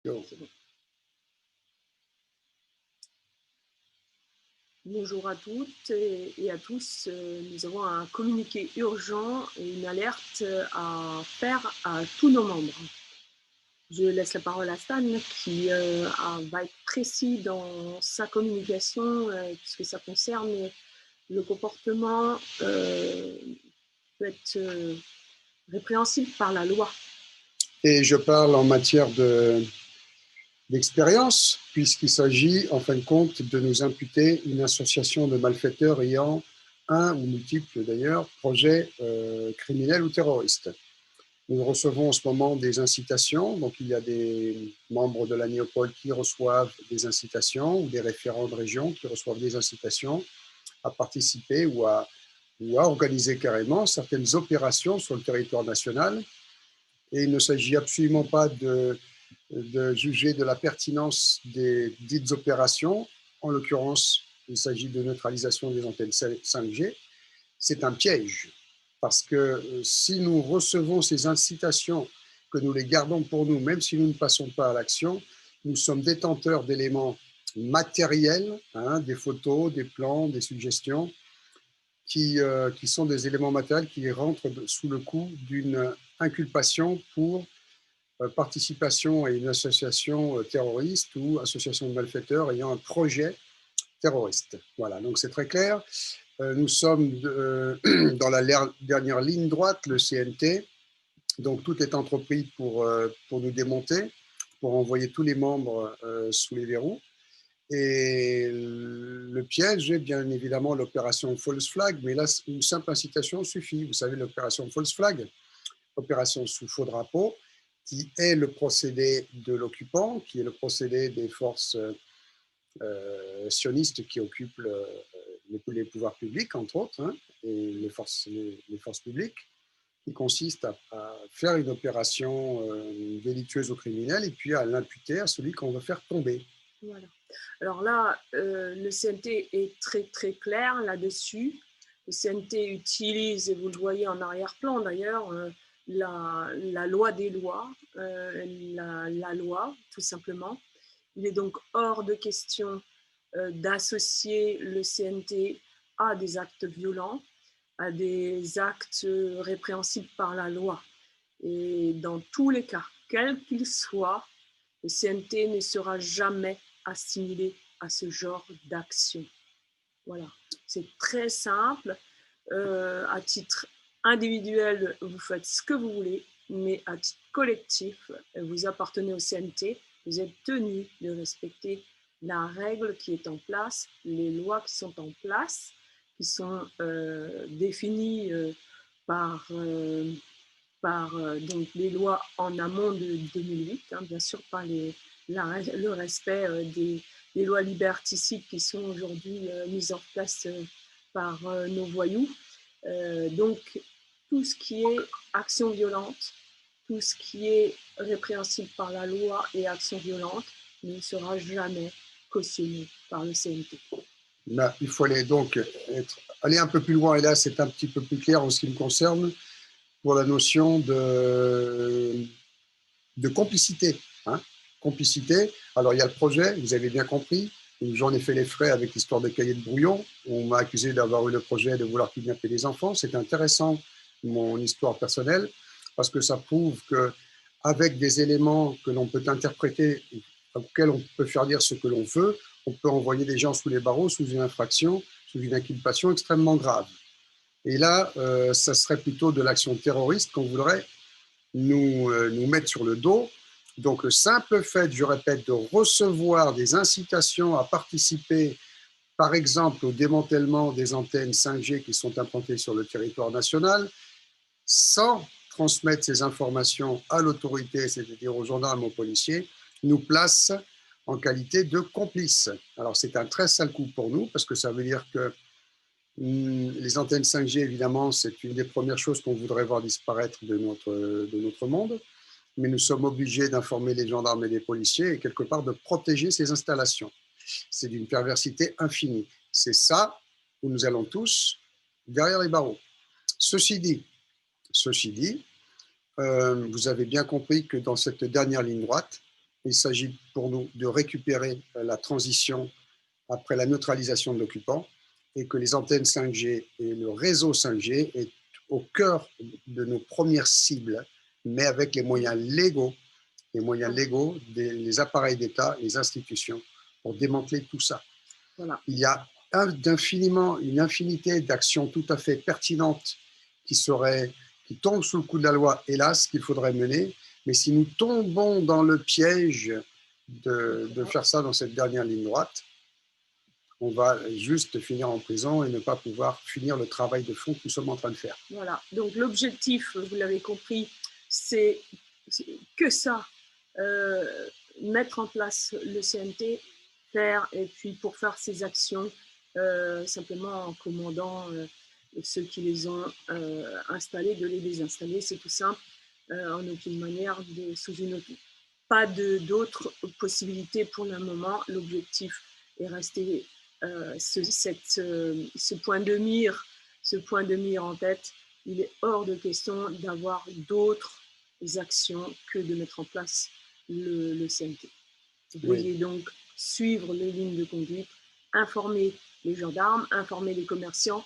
Yo. C'est bon. Bonjour à toutes et à tous. Nous avons un communiqué urgent et une alerte à faire à tous nos membres. Je laisse la parole à Stan qui va être précis dans sa communication puisque ça concerne le comportement peut être répréhensible par la loi. Et je parle en matière d'expérience, puisqu'il s'agit, en fin de compte, de nous imputer une association de malfaiteurs ayant un ou multiples, d'ailleurs, projets criminels ou terroristes. Nous recevons en ce moment des incitations, donc il y a des membres de la Néopole qui reçoivent des incitations, ou des référents de région qui reçoivent des incitations à participer ou à organiser carrément certaines opérations sur le territoire national. Et il ne s'agit absolument pas de juger de la pertinence des dites opérations. En l'occurrence, il s'agit de neutralisation des antennes 5G. C'est un piège, parce que si nous recevons ces incitations, que nous les gardons pour nous, même si nous ne passons pas à l'action, nous sommes détenteurs d'éléments matériels, des photos, des plans, des suggestions, qui sont des éléments matériels qui rentrent sous le coup d'une inculpation pour participation à une association terroriste ou association de malfaiteurs ayant un projet terroriste. Voilà, donc c'est très clair. Nous sommes dans la dernière ligne droite, le CNT, donc tout est entrepris pour nous démonter, pour envoyer tous les membres sous les verrous. Et le piège est bien évidemment l'opération False Flag, mais là, une simple incitation suffit. Vous savez, l'opération False Flag, opération sous faux drapeau, qui est le procédé de l'occupant, qui est le procédé des forces sionistes qui occupent les pouvoirs publics, entre autres, et les forces publiques, qui consiste à faire une opération délictueuse ou criminelle et puis à l'imputer à celui qu'on veut faire tomber. Voilà. Alors là, le CNT est très très clair là-dessus. Le CNT utilise, et vous le voyez en arrière-plan d'ailleurs, la loi des lois, la loi tout simplement. Il est donc hors de question d'associer le CNT à des actes violents, à des actes répréhensibles par la loi. Et dans tous les cas, quels qu'ils soient, le CNT ne sera jamais assimilé à ce genre d'action. Voilà, c'est très simple. À titre individuel, vous faites ce que vous voulez, mais à titre collectif, vous appartenez au CNT, vous êtes tenu de respecter la règle qui est en place, les lois qui sont en place, qui sont définies par donc les lois en amont de 2008, bien sûr par le respect des lois liberticides qui sont aujourd'hui mises en place par nos voyous. Donc tout ce qui est action violente, tout ce qui est répréhensible par la loi et action violente ne sera jamais cautionné par le CNT. Là, il faut aller donc aller un peu plus loin, et là c'est un petit peu plus clair en ce qui me concerne, pour la notion de complicité. Complicité, alors il y a le projet, vous avez bien compris, j'en ai fait les frais avec l'histoire des cahiers de brouillon, on m'a accusé d'avoir eu le projet de vouloir kidnapper des enfants, c'est intéressant mon histoire personnelle, parce que ça prouve qu'avec des éléments que l'on peut interpréter, auxquels on peut faire dire ce que l'on veut, on peut envoyer des gens sous les barreaux, sous une infraction, sous une inculpation extrêmement grave. Et là, ça serait plutôt de l'action terroriste qu'on voudrait nous mettre sur le dos. Donc le simple fait, je répète, de recevoir des incitations à participer, par exemple, au démantèlement des antennes 5G qui sont implantées sur le territoire national, sans transmettre ces informations à l'autorité, c'est-à-dire aux gendarmes, aux policiers, nous place en qualité de complices. Alors c'est un très sale coup pour nous, parce que ça veut dire que les antennes 5G, évidemment, c'est une des premières choses qu'on voudrait voir disparaître de notre monde, mais nous sommes obligés d'informer les gendarmes et les policiers et quelque part de protéger ces installations. C'est d'une perversité infinie. C'est ça où nous allons tous derrière les barreaux. Ceci dit, vous avez bien compris que dans cette dernière ligne droite, Il s'agit pour nous de récupérer la transition après la neutralisation de l'occupant et que les antennes 5G et le réseau 5G est au cœur de nos premières cibles, mais avec les moyens légaux des appareils d'État, les institutions, pour démanteler tout ça. Voilà. Il y a une infinité d'actions tout à fait pertinentes qui tombent sous le coup de la loi, hélas, qu'il faudrait mener. Mais si nous tombons dans le piège de faire ça dans cette dernière ligne droite, on va juste finir en prison et ne pas pouvoir finir le travail de fond que nous sommes en train de faire. Voilà. Donc l'objectif, vous l'avez compris, c'est que ça, mettre en place le CNT, faire, et puis pour faire ces actions, simplement en commandant ceux qui les ont installés, de les désinstaller, c'est tout simple, en aucune manière, sous une autre, pas d'autres possibilités pour le moment. L'objectif est resté ce point de mire, en tête. Il est hors de question d'avoir d'autres actions que de mettre en place le CNT. Veuillez donc suivre les lignes de conduite, informer les gendarmes, informer les commerçants,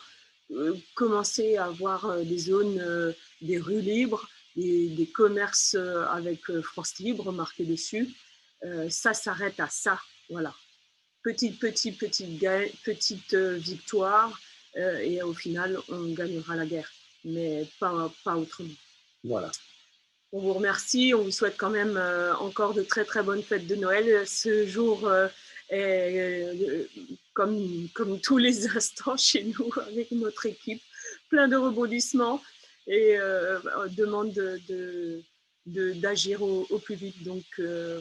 commencer à avoir des zones, des rues libres, des commerces avec France Libre marqué dessus. Ça s'arrête à ça, voilà. Petite victoire, et au final, on gagnera la guerre, mais pas autrement. Voilà. On vous remercie, on vous souhaite quand même encore de très très bonnes fêtes de Noël. Ce jour est comme tous les instants chez nous avec notre équipe, plein de rebondissements et demande d'agir au plus vite. Donc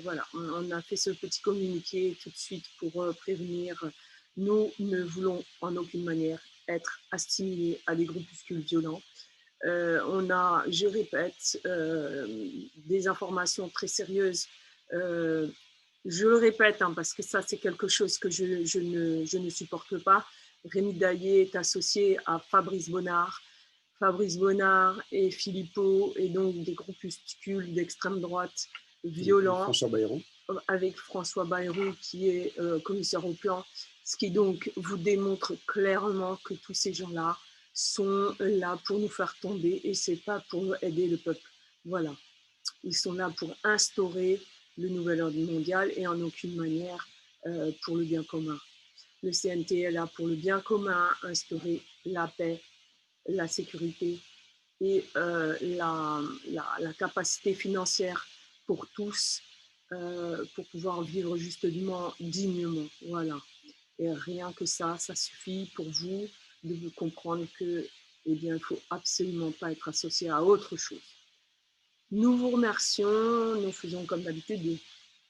voilà, on a fait ce petit communiqué tout de suite pour prévenir. Nous ne voulons en aucune manière être assimilés à des groupuscules violents. On a, je répète, des informations très sérieuses. Je le répète, hein, parce que ça, c'est quelque chose que je ne supporte pas. Rémi Daillé est associé à Fabrice Bonnard. Fabrice Bonnard et Philippot, et donc des groupuscules d'extrême droite violents. François Bayrou. Avec François Bayrou, qui est commissaire au plan, ce qui donc vous démontre clairement que tous ces gens-là sont là pour nous faire tomber et c'est pas pour aider le peuple. Voilà. Ils sont là pour instaurer le nouvel ordre mondial et en aucune manière pour le bien commun. Le CNT est là pour le bien commun, instaurer la paix, la sécurité et la capacité financière pour tous, pour pouvoir vivre justement dignement. Voilà. Et rien que ça suffit pour vous de vous comprendre que, eh bien, il ne faut absolument pas être associé à autre chose. Nous vous remercions, nous faisons comme d'habitude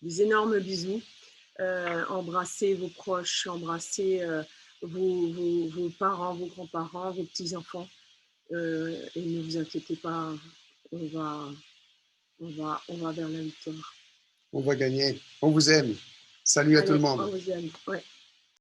des énormes bisous. Embrassez vos proches, embrassez vos parents, vos grands-parents, vos petits-enfants. Et ne vous inquiétez pas, on va vers la victoire. On va gagner. On vous aime. Salut à tout le monde. On vous aime. Ouais.